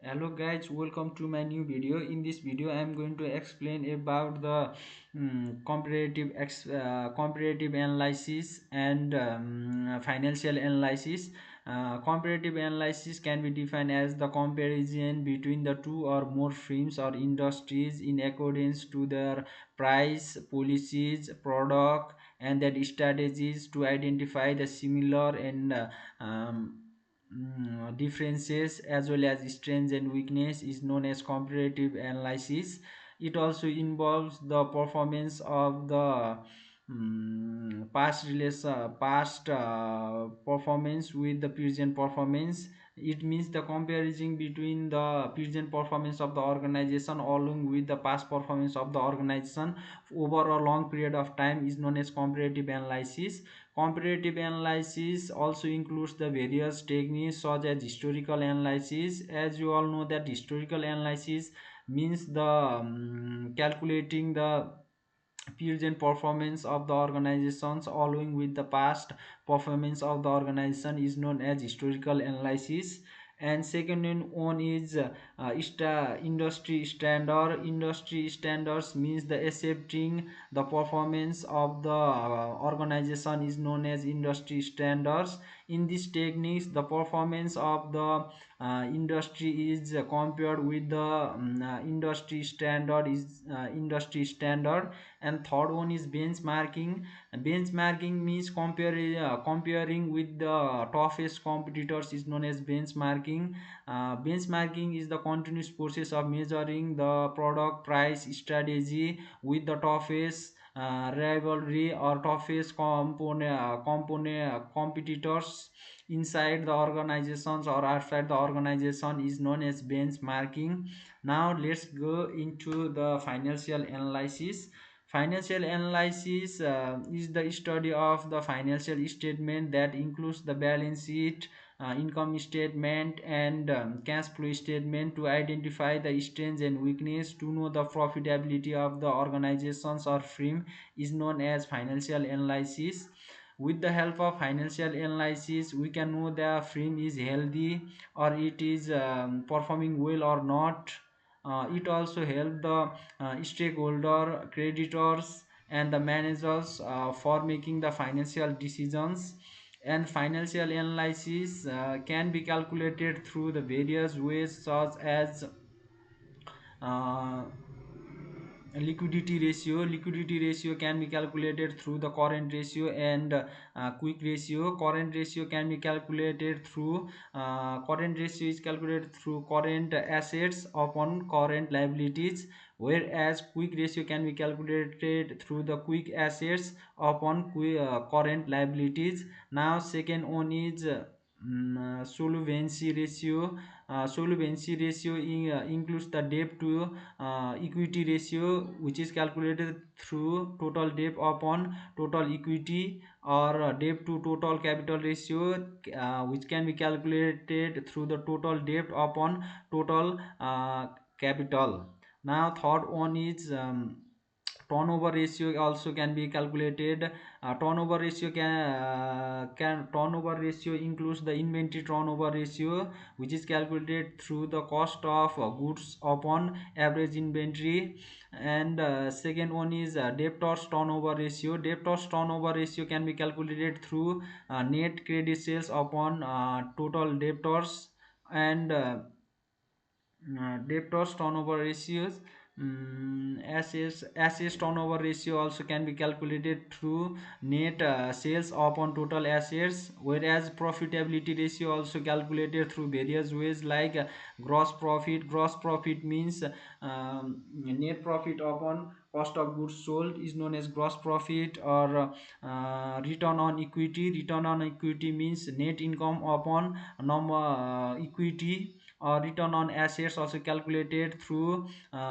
Hello guys, welcome to my new video. In this video I am going to explain about the comparative analysis and financial analysis. Comparative analysis can be defined as the comparison between the two or more firms or industries in accordance to their price, policies, product, and their strategies to identify the similar and differences as well as strengths and weakness is known as comparative analysis. It also involves the performance of the past performance with the present performance. It means the comparison between the present performance of the organization along with the past performance of the organization over a long period of time is known as comparative analysis. Comparative analysis also includes the various techniques such as historical analysis. As you all know that historical analysis means the calculating the present performance of the organizations along with the past performance of the organization is known as historical analysis. And second one is industry standard. Industry standards means the accepting the performance of the organization is known as industry standards. In these techniques the performance of the industry is compared with the industry standard is industry standard. And third one is benchmarking. Benchmarking means comparing with the toughest competitors is known as benchmarking. Benchmarking is the continuous process of measuring the product price strategy with the toughest rivalry or toughest competitors inside the organizations or outside the organization is known as benchmarking. Now let's go into the financial analysis. Financial analysis is the study of the financial statement that includes the balance sheet, income statement, and cash flow statement to identify the strengths and weakness. To know the profitability of the organizations or firm is known as financial analysis. With the help of financial analysis we can know the firm is healthy or it is performing well or not. It also help the stakeholder, creditors, and the managers for making the financial decisions. And financial analysis can be calculated through the various ways such as uh, liquidity ratio can be calculated through the current ratio and quick ratio. Current ratio can be calculated through current ratio is calculated through current assets upon current liabilities, whereas quick ratio can be calculated through the quick assets upon current liabilities. Now second one is solvency ratio. Solvency ratio includes the debt to equity ratio, which is calculated through total debt upon total equity, or debt to total capital ratio, which can be calculated through the total debt upon total capital. Now third one is turnover ratio also can be calculated. Turnover ratio includes the inventory turnover ratio, which is calculated through the cost of goods upon average inventory. And second one is debtors turnover ratio. Debtors turnover ratio can be calculated through net credit sales upon total debtors. And debtors turnover ratios, assets turnover ratio also can be calculated through net sales upon total assets, whereas profitability ratio also calculated through various ways like gross profit means net profit upon cost of goods sold is known as gross profit. Or return on equity means net income upon number equity. Or return on assets also calculated through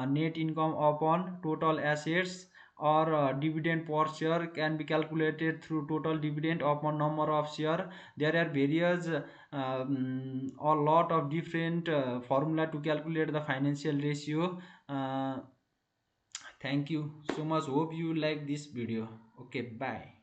net income upon total assets. Or dividend per share can be calculated through total dividend upon number of share. There are various a lot of different formula to calculate the financial ratio. uh, Thank you so much, hope you like this video. Okay, bye.